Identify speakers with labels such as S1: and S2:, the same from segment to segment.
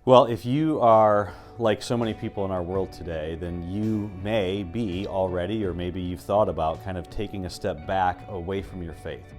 S1: Well, if you are like so many people in our world today, then you may be already, or maybe you've thought about kind of taking a step back away from your faith.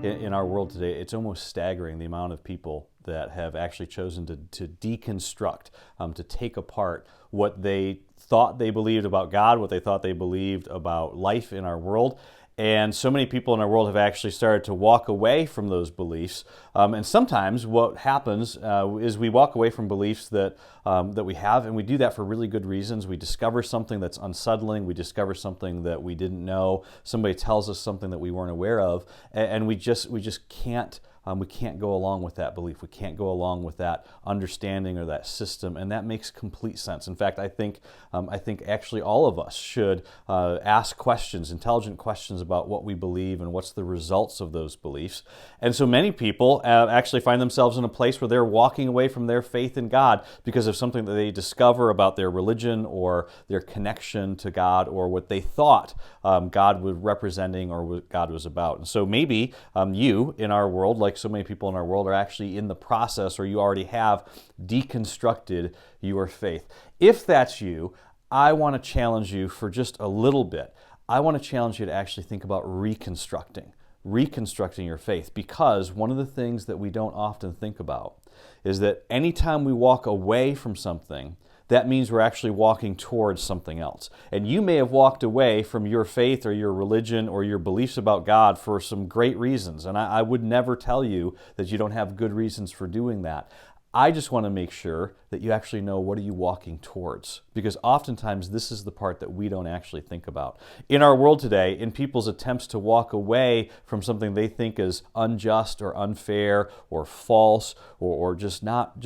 S1: In our world today, it's almost staggering the amount of people that have actually chosen to deconstruct, to take apart what they thought they believed about God, what they thought they believed about life in our world. And so many people in our world have actually started to walk away from those beliefs. And sometimes what happens is we walk away from beliefs that we have, and we do that for really good reasons. We discover something that's unsettling. We discover something that we didn't know. Somebody tells us something that we weren't aware of, and we just can't. We can't go along with that belief. We can't go along with that understanding or that system, and that makes complete sense. In fact, I think actually all of us should ask questions, intelligent questions about what we believe and what's the results of those beliefs. And so many people actually find themselves in a place where they're walking away from their faith in God because of something that they discover about their religion or their connection to God or what they thought God was representing or what God was about. And so maybe you in our world, like so many people in our world, are actually in the process, or you already have deconstructed your faith. If that's you, I want to challenge you for just a little bit. I want to challenge you to actually think about reconstructing your faith, because one of the things that we don't often think about is that anytime we walk away from something, that means we're actually walking towards something else. And you may have walked away from your faith or your religion or your beliefs about God for some great reasons. And I would never tell you that you don't have good reasons for doing that. I just want to make sure that you actually know, what are you walking towards? Because oftentimes this is the part that we don't actually think about. In our world today, in people's attempts to walk away from something they think is unjust or unfair or false or just not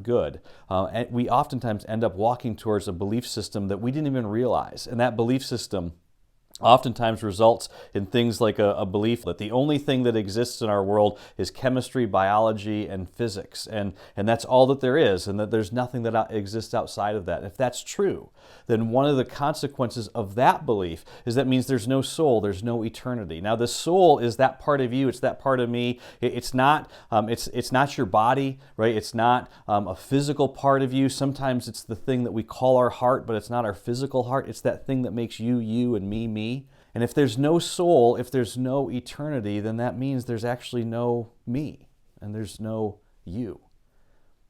S1: good, and we oftentimes end up walking towards a belief system that we didn't even realize. And that belief system oftentimes results in things like a belief that the only thing that exists in our world is chemistry, biology, and physics, and that's all that there is, and that there's nothing that exists outside of that. If that's true, then one of the consequences of that belief is that means there's no soul, there's no eternity. Now, the soul is that part of you, it's that part of me. It's not your body, right? It's not a physical part of you. Sometimes it's the thing that we call our heart, but it's not our physical heart. It's that thing that makes you, you, and me. And if there's no soul, if there's no eternity, then that means there's actually no me and there's no you.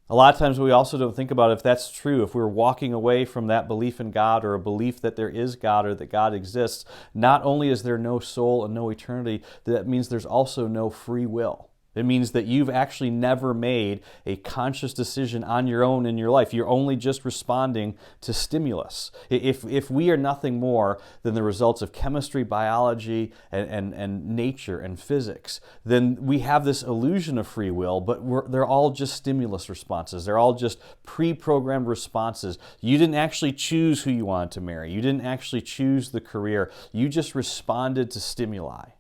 S1: A lot of times we also don't think about if that's true, if we're walking away from that belief in God or a belief that there is God or that God exists, not only is there no soul and no eternity, that means there's also no free will. It means that you've actually never made a conscious decision on your own in your life. You're only just responding to stimulus. If we are nothing more than the results of chemistry, biology, and nature and physics, then we have this illusion of free will, but they're all just stimulus responses. They're all just pre-programmed responses. You didn't actually choose who you wanted to marry. You didn't actually choose the career. You just responded to stimuli.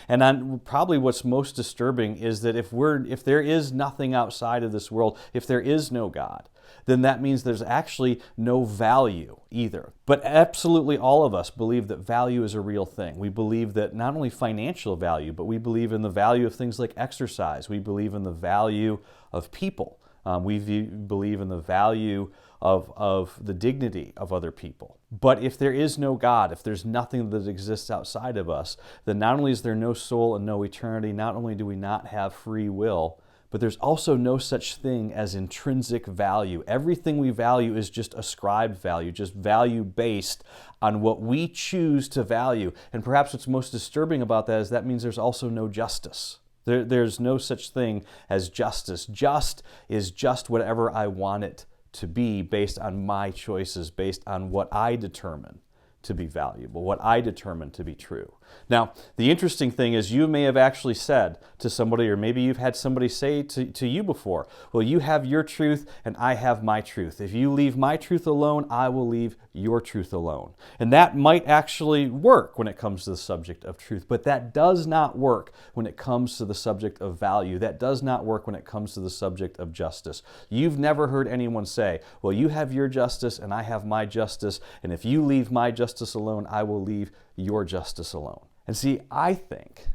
S1: And probably what's most disturbing is that if there is nothing outside of this world, if there is no God, then that means there's actually no value either. But absolutely all of us believe that value is a real thing. We believe that not only financial value, but we believe in the value of things like exercise. We believe in the value of people. We believe in the value of the dignity of other people. But if there is no God, if there's nothing that exists outside of us, then not only is there no soul and no eternity, not only do we not have free will, but there's also no such thing as intrinsic value. Everything we value is just ascribed value, just value based on what we choose to value. And perhaps what's most disturbing about that is that means there's also no justice. There's no such thing as justice. Just is just whatever I want it to be based on my choices, based on what I determine to be valuable, what I determine to be true. Now, the interesting thing is you may have actually said to somebody, or maybe you've had somebody say to you before, well, you have your truth and I have my truth. If you leave my truth alone, I will leave your truth alone. And that might actually work when it comes to the subject of truth, but that does not work when it comes to the subject of value. That does not work when it comes to the subject of justice. You've never heard anyone say, well, you have your justice and I have my justice, and if you leave my justice alone, I will leave your justice alone. And see, I think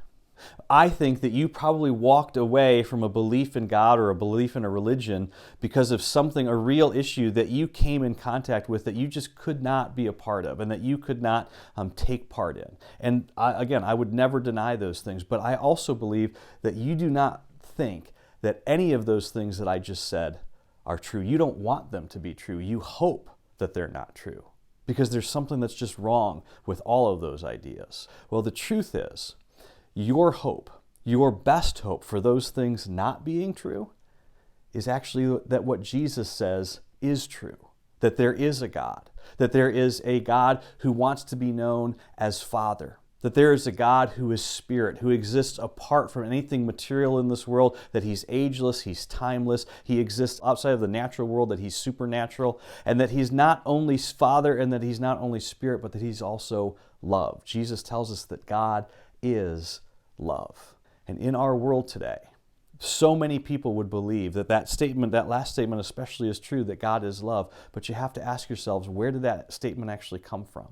S1: that you probably walked away from a belief in God or a belief in a religion because of something, a real issue that you came in contact with that you just could not be a part of and that you could not take part in. And I would never deny those things, but I also believe that you do not think that any of those things that I just said are true. You don't want them to be true. You hope that they're not true, because there's something that's just wrong with all of those ideas. Well, the truth is, your hope, your best hope for those things not being true is actually that what Jesus says is true, that there is a God, that there is a God who wants to be known as Father, that there is a God who is Spirit, who exists apart from anything material in this world, that He's ageless, He's timeless, He exists outside of the natural world, that He's supernatural, and that He's not only Father and that He's not only Spirit, but that He's also love. Jesus tells us that God is love. And in our world today, so many people would believe that that statement, that last statement especially, is true, that God is love, but you have to ask yourselves, where did that statement actually come from?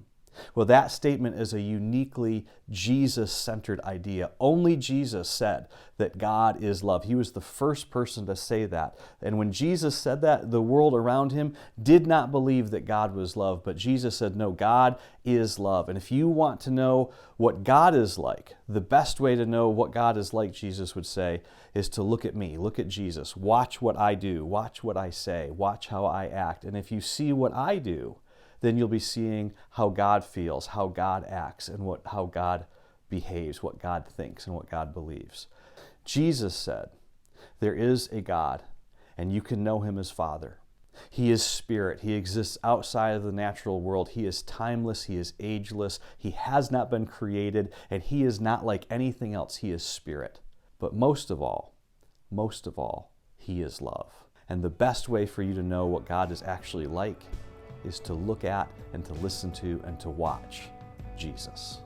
S1: Well, that statement is a uniquely Jesus-centered idea. Only Jesus said that God is love. He was the first person to say that. And when Jesus said that, the world around him did not believe that God was love, but Jesus said, no, God is love. And if you want to know what God is like, the best way to know what God is like, Jesus would say, is to look at me, look at Jesus, watch what I do, watch what I say, watch how I act. And if you see what I do, then you'll be seeing how God feels, how God acts, and how God behaves, what God thinks, and what God believes. Jesus said, there is a God, and you can know Him as Father. He is Spirit. He exists outside of the natural world. He is timeless. He is ageless. He has not been created, and He is not like anything else. He is Spirit. But most of all, He is love. And the best way for you to know what God is actually like is to look at and to listen to and to watch Jesus.